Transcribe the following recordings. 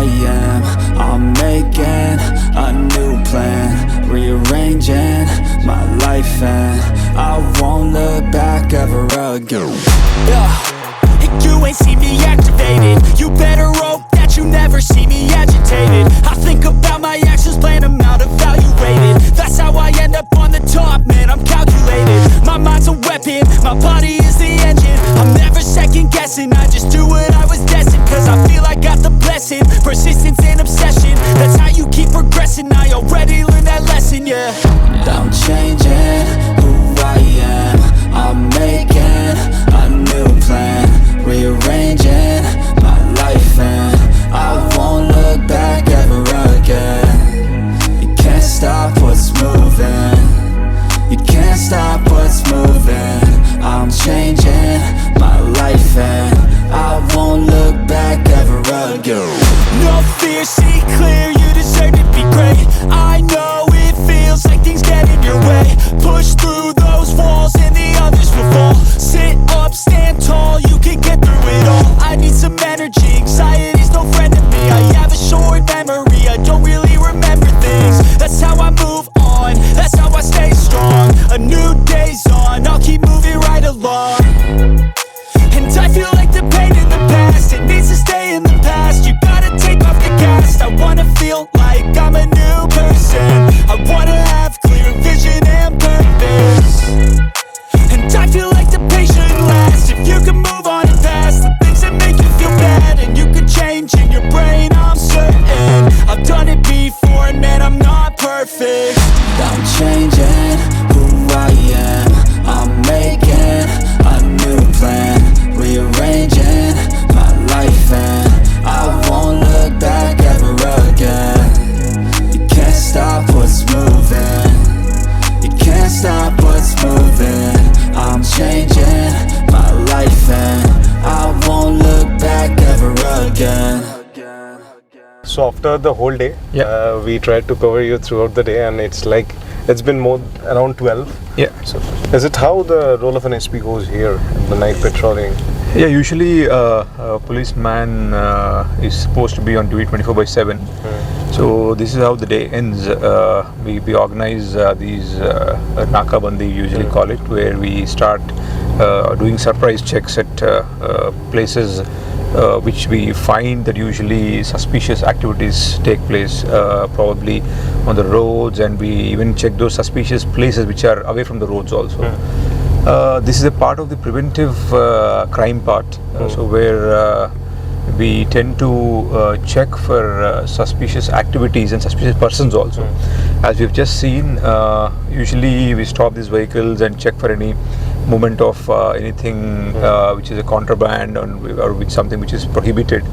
I am. I'm making a new plan, rearranging my life, and I won't look back ever again. You ain't see me activated. You better hope that you never see me agitated. I think about my actions, plan them out, evaluated. That's how I end up on the top, man, I'm calculated. My mind's a weapon, my body is the engine. I'm never second guessing, I just do what I was destined. Cause I feel I got the blessing, persistence and obsession. That's how you keep progressing, I already learned that lesson, yeah. I'm changing who I am. I'm making a new plan, rearranging my life, and I won't look back ever again. You can't stop what's moving. You can't stop what's moving. I'm changing my life, and I won't look back ever again. No fear, see clear, you deserve to be great. I know it feels like things get in your way. Push through those walls and the others will fall. Sit up, stand tall, you can get through it all. I need some energy, anxiety's no friend to me. I have a short memory, I don't really remember things. That's how I move on, that's how I stay strong. A new day's on, I'll keep moving right along. And I feel like the pain in the past, it needs to stay in the past. You gotta take off the cast. I wanna feel like I'm a new person. I wanna have clear vision and purpose. And I feel like the pain shouldn't last. If you can move on and past the things that make you feel bad, and you can change in your brain, I'm certain. I've done it before, and man, I'm not perfect. I'm changing who I am. I'm making a new plan, rearranging my life, and I won't look back ever again. You can't stop what's moving. You can't stop what's moving. I'm changing my life, and I won't look back ever again. So after the whole day, we tried to cover you throughout the day, and it's been more around 12. Yeah. So is it how the role of an SP goes here in the night patrolling? Yeah, usually a policeman is supposed to be on duty 24/7. So this is how the day ends. We organize these Naka Bandi, usually call it, where we start doing surprise checks at places which we find that usually suspicious activities take place, probably on the roads, and we even check those suspicious places which are away from the roads also. This is a part of the preventive crime part, so where we tend to check for suspicious activities and suspicious persons also. As we've just seen, usually we stop these vehicles and check for any movement of anything which is a contraband or with something which is prohibited,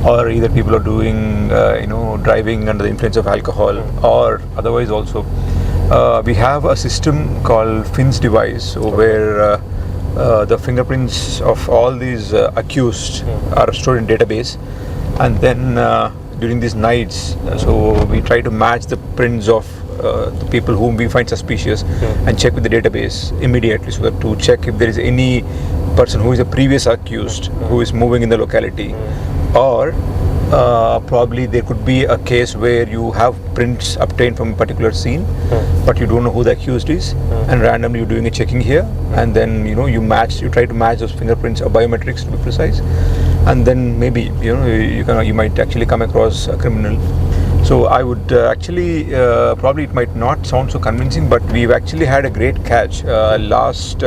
or either people are doing driving under the influence of alcohol, or otherwise also we have a system called FINS device, so where the fingerprints of all these accused are stored in database, and then during these nights, so we try to match the prints of the people whom we find suspicious and check with the database immediately, so that to check if there is any person who is a previous accused who is moving in the locality, or probably there could be a case where you have prints obtained from a particular scene, but you don't know who the accused is, and randomly you're doing a checking here, and then you try to match those fingerprints or biometrics to be precise, and then maybe you might actually come across a criminal. So I would actually, probably it might not sound so convincing, but we've actually had a great catch last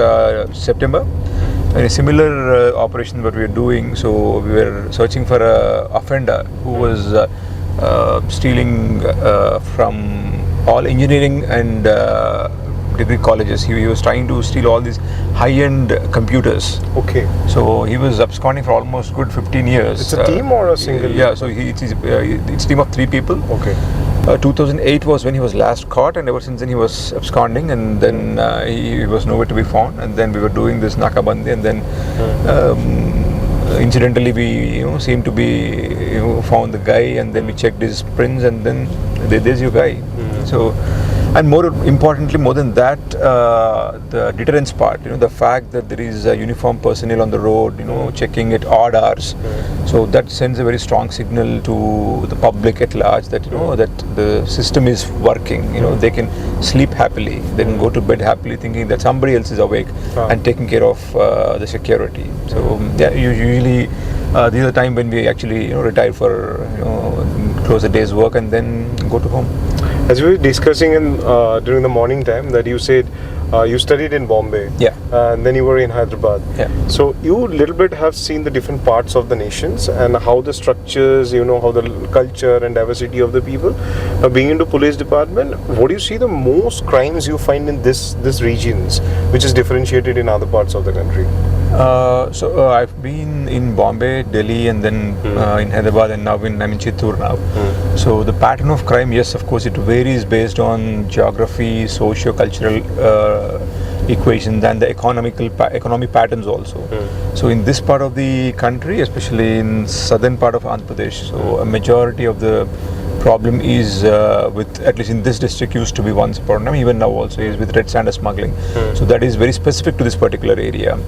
September in a similar operation that we were doing. So we were searching for a offender who was stealing from all engineering and degree colleges. He was trying to steal all these high-end computers. Okay. So he was absconding for almost good 15 years. It's a team or a single? Yeah, so it's a team of 3 people. Okay. 2008 was when he was last caught, and ever since then he was absconding, and then he was nowhere to be found, and then we were doing this Naka Bandi, and then incidentally we seemed to be found the guy, and then we checked his prints, and then there's your guy. So And more importantly, more than that, the deterrence part, the fact that there is a uniform personnel on the road, checking at odd hours. So that sends a very strong signal to the public at large that, that the system is working. They can sleep happily, they can go to bed happily thinking that somebody else is awake and taking care of the security. So usually these are the time when we actually, retire for, close the day's work and then go to home. As we were discussing during the morning time that you said you studied in Bombay, and then you were in Hyderabad. So you little bit have seen the different parts of the nations and how the structures, how the culture and diversity of the people. Being into police department, what do you see the most crimes you find in this regions, which is differentiated in other parts of the country? So I've been in Bombay, Delhi, and then in Hyderabad, and now I'm in Chittoor now. So the pattern of crime, yes, of course, it varies based on geography, socio-cultural equations, and the economic patterns also. So in this part of the country, especially in southern part of Andhra Pradesh, so a majority of the problem is with, at least in this district, used to be once upon a time, even now also is with red sand smuggling. So that is very specific to this particular area.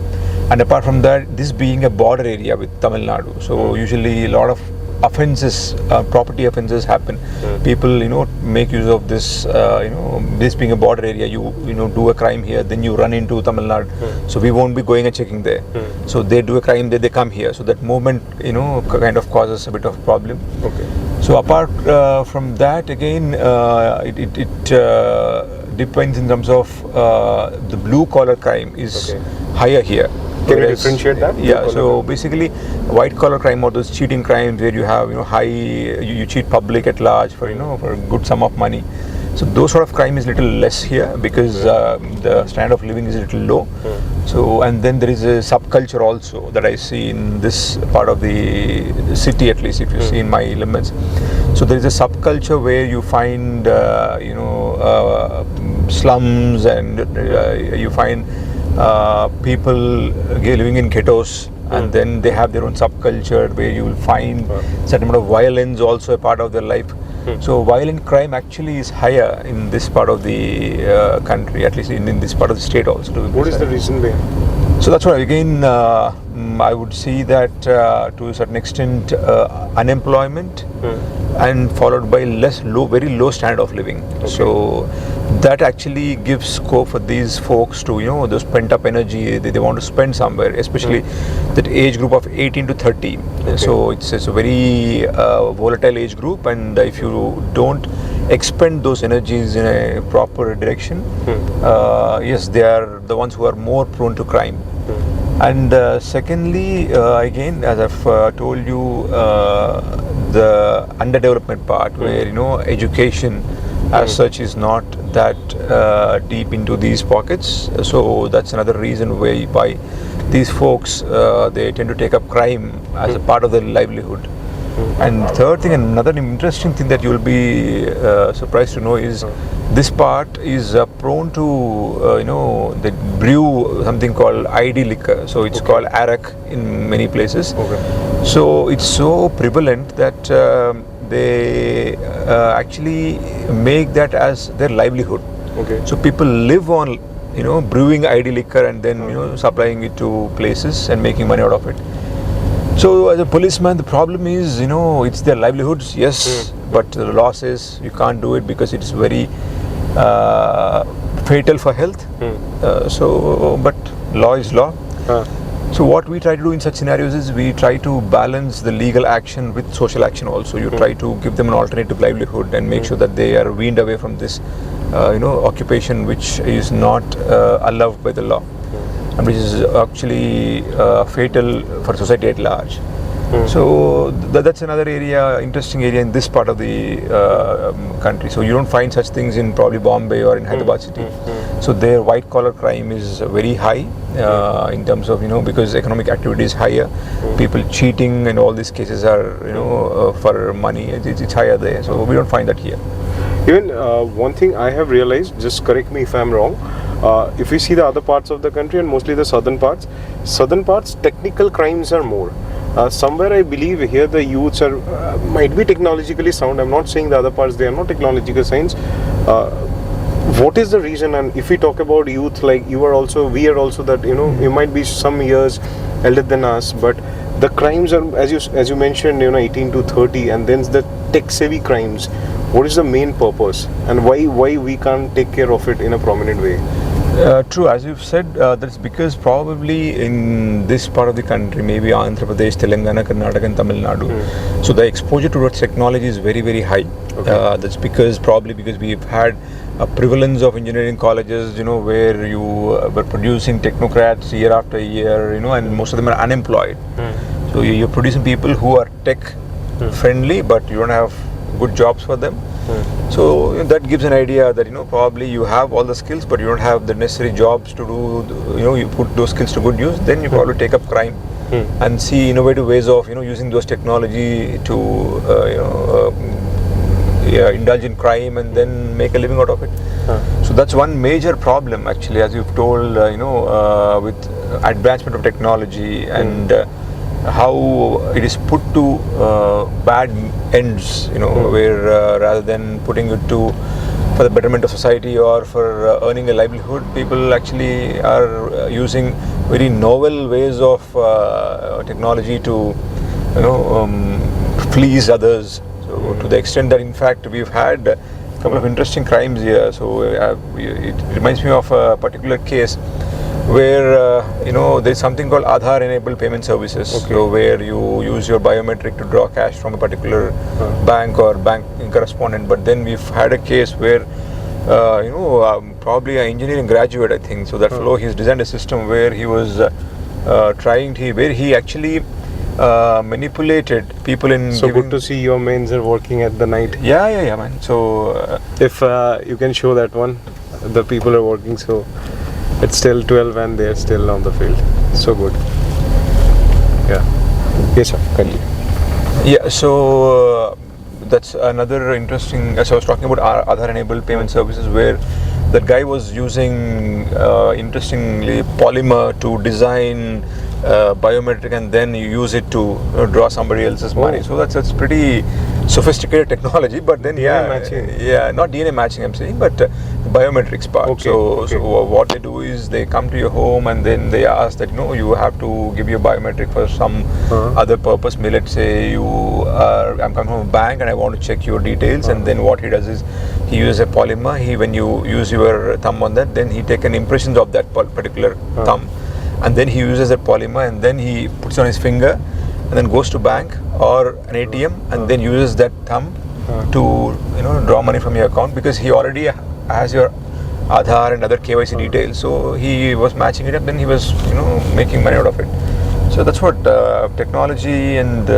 And apart from that, this being a border area with Tamil Nadu, so usually a lot of offences, property offences happen. People, make use of this, this being a border area, you do a crime here, then you run into Tamil Nadu. So we won't be going and checking there. So they do a crime there, they come here. So that movement, kind of causes a bit of problem. So apart from that, again, it depends in terms of the blue collar crime is higher here. Can you differentiate that? Yeah, so basically white collar crime or those cheating crimes where you have high, you cheat public at large for for a good sum of money. So those sort of crime is little less here because the standard of living is a little low. So, and then there is a subculture also that I see in this part of the city, at least if you see in my limits. So there is a subculture where you find slums, and you find people living in ghettos, and then they have their own subculture where you will find certain amount of violence also a part of their life. So violent crime actually is higher in this part of the country, at least in this part of the state also. What is the reason behind? So that's why again I would see that to a certain extent unemployment and followed by very low standard of living. So that actually gives scope for these folks to those pent up energy they want to spend somewhere, especially that age group of 18 to 30. So it's a very volatile age group, and if you don't expend those energies in a proper direction, yes, they are the ones who are more prone to crime. And secondly, again, as I've told you, the underdevelopment part where education as such is not that deep into these pockets. So that's another reason why these folks they tend to take up crime as a part of their livelihood. And third thing, another interesting thing that you will be surprised to know is this part is prone to they brew something called ID liquor. So it's called arak in many places. So it's so prevalent that they actually make that as their livelihood. So people live on brewing ID liquor and then supplying it to places and making money out of it. So as a policeman, the problem is it's their livelihoods, yes, but the law says you can't do it because it's very fatal for health. But law is law. So what we try to do in such scenarios is we try to balance the legal action with social action also. You try to give them an alternative livelihood and make sure that they are weaned away from this occupation which is not allowed by the law, and which is actually fatal for society at large. So that's another area, interesting area in this part of the country. So you don't find such things in probably Bombay or in Hyderabad city. So their white collar crime is very high in terms of because economic activity is higher. People cheating and all these cases are for money. It's higher there. So we don't find that here. Even one thing I have realized, just correct me if I'm wrong, if we see the other parts of the country and mostly the southern parts, technical crimes are more. Somewhere I believe here the youths are might be technologically sound. I'm not saying the other parts they are not technological sounds. what is the reason? And if we talk about youth, like we are also that, you might be some years elder than us, but the crimes are, as you mentioned, 18 to 30, and then the tech savvy crimes. What is the main purpose, and why we can't take care of it in a prominent way? True, as you've said, that's because probably in this part of the country, maybe Andhra Pradesh, Telangana, Karnataka and Tamil Nadu, so the exposure towards technology is very, very high. That's probably because we've had a prevalence of engineering colleges, where you were producing technocrats year after year, and most of them are unemployed. So you're producing people who are tech friendly, but you don't have good jobs for them. So that gives an idea that probably you have all the skills, but you don't have the necessary jobs to do. You put those skills to good use. Then you probably take up crime and see innovative ways of using those technology to indulge in crime and then make a living out of it. So that's one major problem, actually, as you've told. With advancement of technology and how it is put to bad ends, where rather than putting it for the betterment of society or for earning a livelihood, people actually are using very novel ways of technology to fleece others. So to the extent that, in fact, we've had a couple of interesting crimes here. So it reminds me of a particular case where there's something called Aadhaar enabled payment services, so where you use your biometric to draw cash from a particular bank or bank correspondent. But then we've had a case where probably an engineering graduate, I think, so that fellow, he's designed a system where he was where he actually manipulated people in good to see your mains are working at the night. Yeah, man. So if you can show that one, the people are working, so it's still 12 and they're still on the field. So good. Yeah. Yes, sir. Continue. Yeah, so that's another interesting. As I was talking about Aadhaar enabled payment services, where that guy was using interestingly polymer to design biometric, and then you use it to draw somebody else's money. So that's pretty sophisticated technology. But then DNA matching. Not DNA matching, I'm saying, but the biometrics part. So what they do is they come to your home and then they ask that you have to give your biometric for some other purpose. Let's say I'm coming from a bank and I want to check your details, and then what he does is he uses a polymer. When you use your thumb on that, then he takes an impression of that particular thumb, and then he uses a polymer, and then he puts on his finger and then goes to bank or an ATM and then uses that thumb to draw money from your account, because he already has your Aadhaar and other KYC details. So he was matching it up, then he was making money out of it. So that's what technology and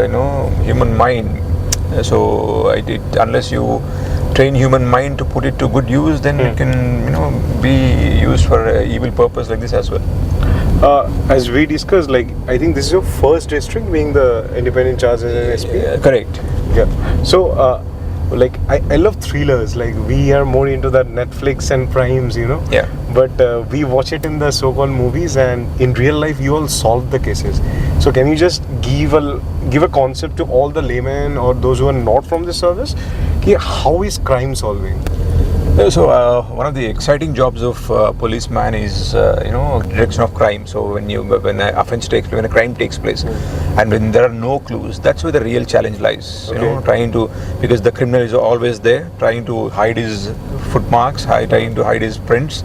human mind. So unless you train human mind to put it to good use, then it can be used for an evil purpose like this as well. As we discussed, I think this is your first district being the independent charge as an SP. Correct. Yeah. So I love thrillers. We are more into that Netflix and Primes, Yeah. But we watch it in the so-called movies, and in real life you all solve the cases. So can you just give a concept to all the laymen or those who are not from the service? How is crime solving? So one of the exciting jobs of policeman is detection of crime. So when an offense takes place, when a crime takes place, and when there are no clues, that's where the real challenge lies. Because the criminal is always there, trying to hide his footmarks, trying to hide his prints,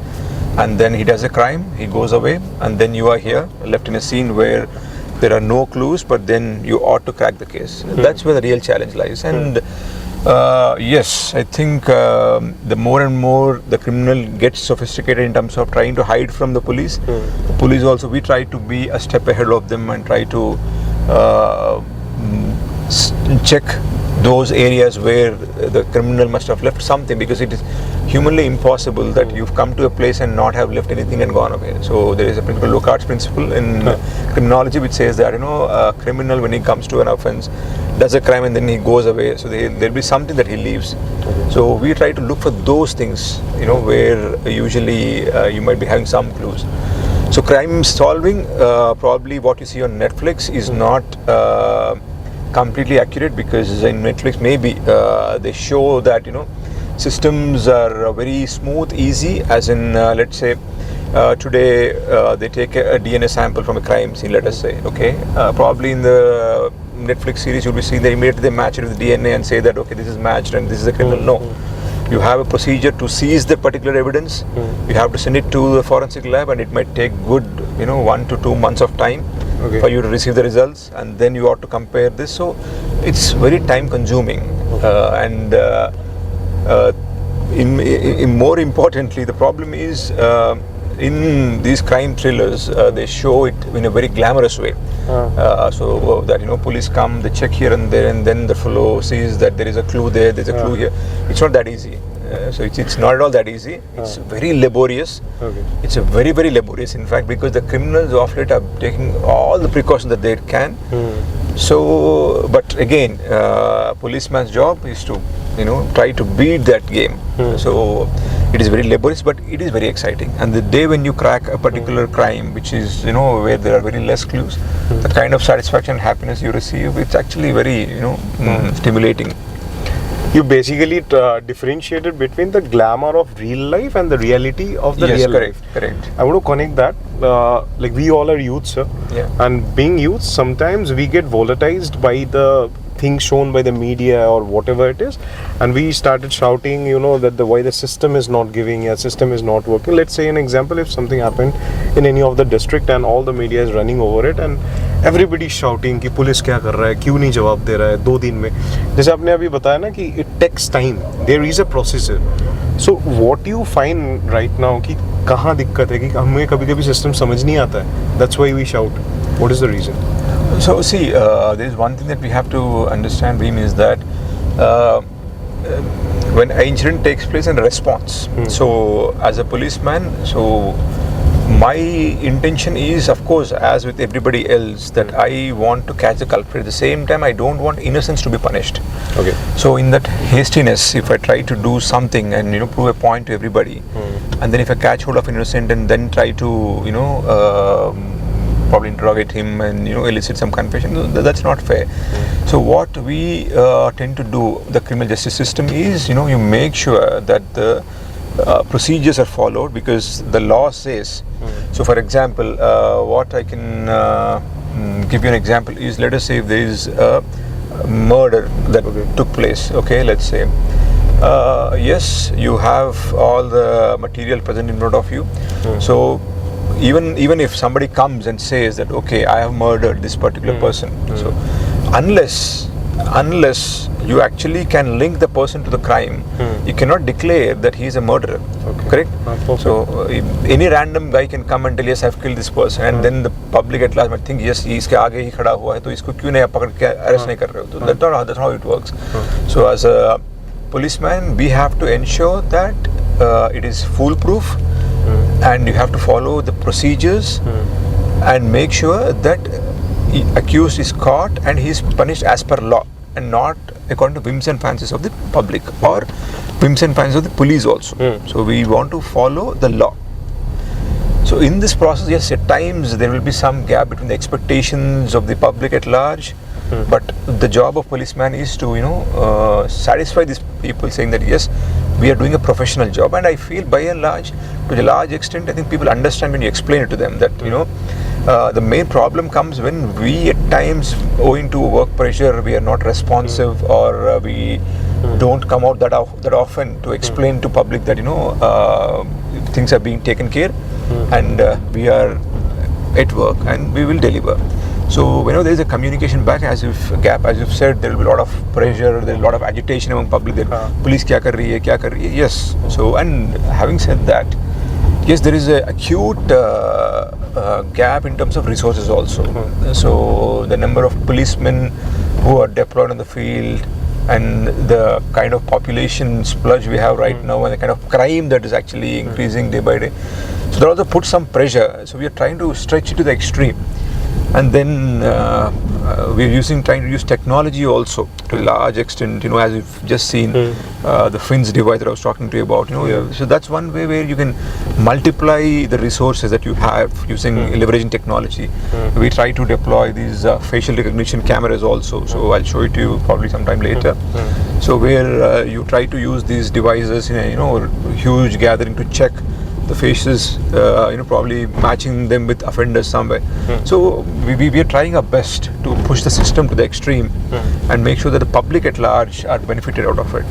and then he does a crime, he goes away, and then you are here left in a scene where there are no clues, but then you ought to crack the case. That's where the real challenge lies. And yes, I think the more and more the criminal gets sophisticated in terms of trying to hide from the police, the police also, we try to be a step ahead of them and try to check those areas where the criminal must have left something, because it is humanly impossible that you've come to a place and not have left anything and gone away. So there is a principle, Locard's principle in criminology, which says that a criminal, when he comes to an offense, does a crime and then he goes away, so there'll be something that he leaves. So we try to look for those things, where usually you might be having some clues. So crime solving, probably what you see on Netflix is not completely accurate, because in Netflix maybe they show that systems are very smooth, easy, as in let's say today they take a DNA sample from a crime scene, let us say, okay, probably in the Netflix series you'll be seeing that immediately they match it with DNA and say that okay, this is matched and this is a criminal. No, you have a procedure to seize the particular evidence. You have to send it to the forensic lab, and it might take good 1 to 2 months of time for you to receive the results, and then you ought to compare this. So it's very time consuming, and more importantly, the problem is in these crime thrillers, they show it in a very glamorous way. So that police come, they check here and there, and then the fellow sees that there is a clue there, there's a clue here. It's not that easy. So it's not at all that easy. It's very laborious. It's a very, very laborious, in fact, because the criminals of late are taking all the precautions that they can. So, but again, policeman's job is to try to beat that game. So it is very laborious, but it is very exciting. And the day when you crack a particular crime, which is where there are very less clues, the kind of satisfaction and happiness you receive, it's actually very stimulating. You basically differentiated between the glamour of real life and the reality of the real life. Correct. I want to connect that. Like we all are youths, sir. And being youths, sometimes we get volatilized by the things shown by the media or whatever it is, and we started shouting, that why the system is not giving, system is not working. Let's say an example, if something happened in any of the district and all the media is running over it and everybody is shouting कि police क्या कर रहा है, क्यों नहीं जवाब दे रहा है 2 दिन में. जैसे आपने अभी बताया ना कि it takes time, there is a procedure. So what you find right now कि कहाँ दिक्कत है कि हमें कभी-कभी system समझ नहीं आता है. That's why we shout. What is the reason? So see, there is one thing that we have to understand, VEEM, is that when an incident takes place and a response. So as a policeman, so my intention is, of course, as with everybody else, that I want to catch the culprit. At the same time, I don't want innocence to be punished. So in that hastiness, if I try to do something and prove a point to everybody, and then if I catch hold of innocent and then try to probably interrogate him and elicit some confession, that's not fair. So what we tend to do, the criminal justice system, is you make sure that the procedures are followed, because the law says. So for example, what I can give you an example is, let us say if there is a murder that took place, okay, let's say, yes, you have all the material present in front of you. So even if somebody comes and says that okay, I have murdered this particular person, so unless you actually can link the person to the crime, you cannot declare that he is a murderer. Correct? So any random guy can come and tell, yes, I've killed this person, and then the public at large might think, yes, he इसके आगे ही खड़ा हुआ है, तो इसको क्यों नहीं आप पकड़ के arrest नहीं कर रहे हो? So that's how it works. So as a policeman, we have to ensure that it is foolproof, and you have to follow the procedures and make sure that the accused is caught and he is punished as per law, and not according to whims and fancies of the public or whims and fancies of the police also. So we want to follow the law. So in this process, yes, at times there will be some gap between the expectations of the public at large, but the job of policeman is to satisfy these people, saying that yes, we are doing a professional job. And I feel by and large, to a large extent, I think people understand when you explain it to them that the main problem comes when we at times, owing to work pressure, we are not responsive, or we don't come out that often to explain to public that things are being taken care, and we are at work and we will deliver. So whenever there is a communication gap, as you've said, there will be a lot of pressure, there is a lot of agitation among public that police kya kar rahi hai, yes. So, and having said that, yes, there is a acute gap in terms of resources also. So the number of policemen who are deployed on the field, and the kind of population splurge we have right now, and the kind of crime that is actually increasing day by day, so that also puts some pressure. So we are trying to stretch it to the extreme. And then we're trying to use technology also to a large extent, as you've just seen, the fins device that I was talking to you about, so that's one way where you can multiply the resources that you have using leveraging technology. We try to deploy these facial recognition cameras also, so I'll show it to you probably sometime later. So where you try to use these devices in a huge gathering to check the faces, probably matching them with offenders somewhere. So we are trying our best to push the system to the extreme and make sure that the public at large are benefited out of it.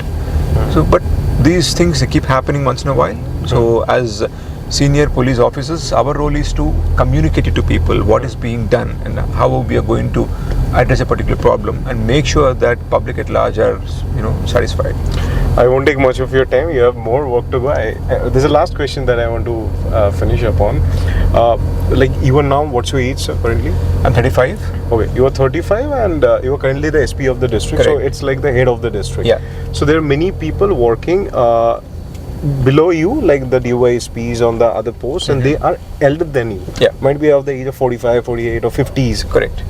So, but these things, they keep happening once in a while. So as senior police officers, our role is to communicate it to people what is being done and how we are going to address a particular problem and make sure that public at large are satisfied. I won't take much of your time. You have more work to go. There's a last question that I want to finish up on. Like you are now, what's your age, sir, currently? I'm 35. Okay, you are 35 and you are currently the SP of the district. Correct. So it's like the head of the district. Yeah. So there are many people working below you, like the DYSPs on the other posts, and they are elder than you. Yeah. Might be of the age of 45, 48 or 50s. Correct.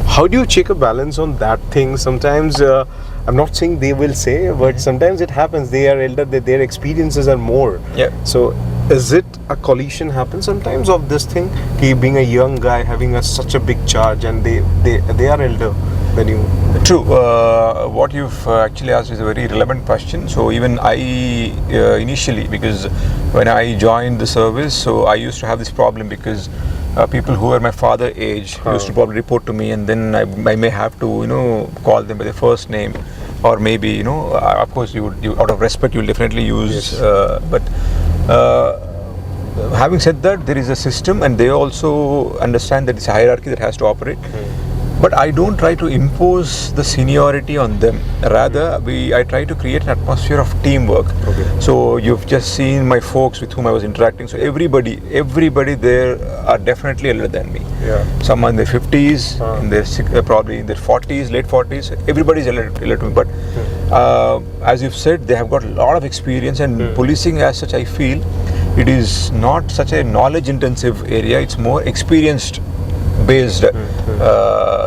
How do you check a balance on that thing? Sometimes, I'm not saying they will say, but sometimes it happens. They are elder, their experiences are more. Yeah. So, is it a collision happen sometimes of this thing? Being a young guy having such a big charge, and they are elder than you. True. What you've actually asked is a very relevant question. So even I initially, because when I joined the service, so I used to have this problem because people who were my father age used to probably report to me, and then I may have to call them by their first name, or maybe of course you out of respect you'll definitely use. But having said that, there is a system, and they also understand that it's a hierarchy that has to operate. But I don't try to impose the seniority on them. Rather, I try to create an atmosphere of teamwork. Okay. So you've just seen my folks with whom I was interacting. So everybody there are definitely elder than me. Yeah. Some are in their 50s, in their probably in their 40s, late 40s. Everybody's elder to me. But as you've said, they have got a lot of experience, and policing as such, I feel, it is not such a knowledge-intensive area. It's more experienced-based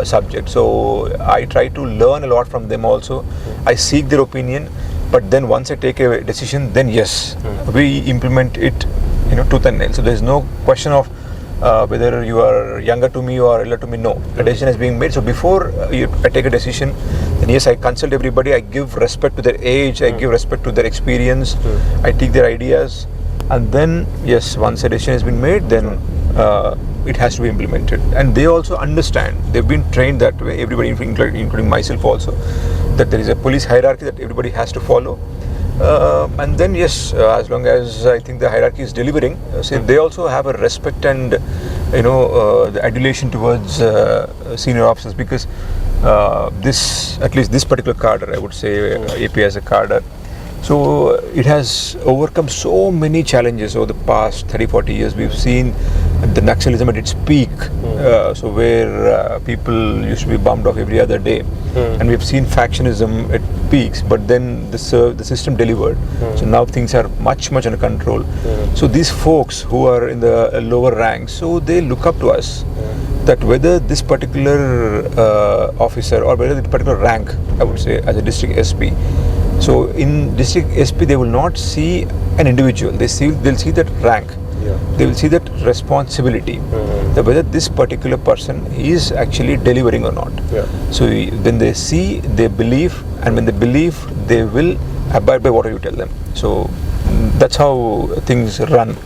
subject. So I try to learn a lot from them also. I seek their opinion, but then once I take a decision, then yes, we implement it, tooth and nail. So there's no question of whether you are younger to me or elder to me. No, a decision is being made. So before I take a decision, then yes, I consult everybody. I give respect to their age. I give respect to their experience. I take their ideas, and then yes, once a decision has been made, then it has to be implemented. And they also understand. They've been trained that way. Everybody, including myself also, that there is a police hierarchy that everybody has to follow. And then yes, as long as I think the hierarchy is delivering, they also have a respect and the adulation towards senior officers, because at least this particular cadre, I would say, AP as a cadre, so it has overcome so many challenges over the past 30-40 years. We've seen the Naxalism at its peak, so where people used to be bombed off every other day, and we've seen factionism at peaks, but then the system delivered. So now things are much under control. So these folks who are in the lower ranks, so they look up to us, that whether this particular officer or whether this particular rank, I would say, as a district SP. So in district SP, they will not see an individual. They'll see that rank. Yeah. They will see that responsibility. That whether this particular person is actually delivering or not. Yeah. So when they see, they believe, and when they believe, they will abide by whatever you tell them. So that's how things run.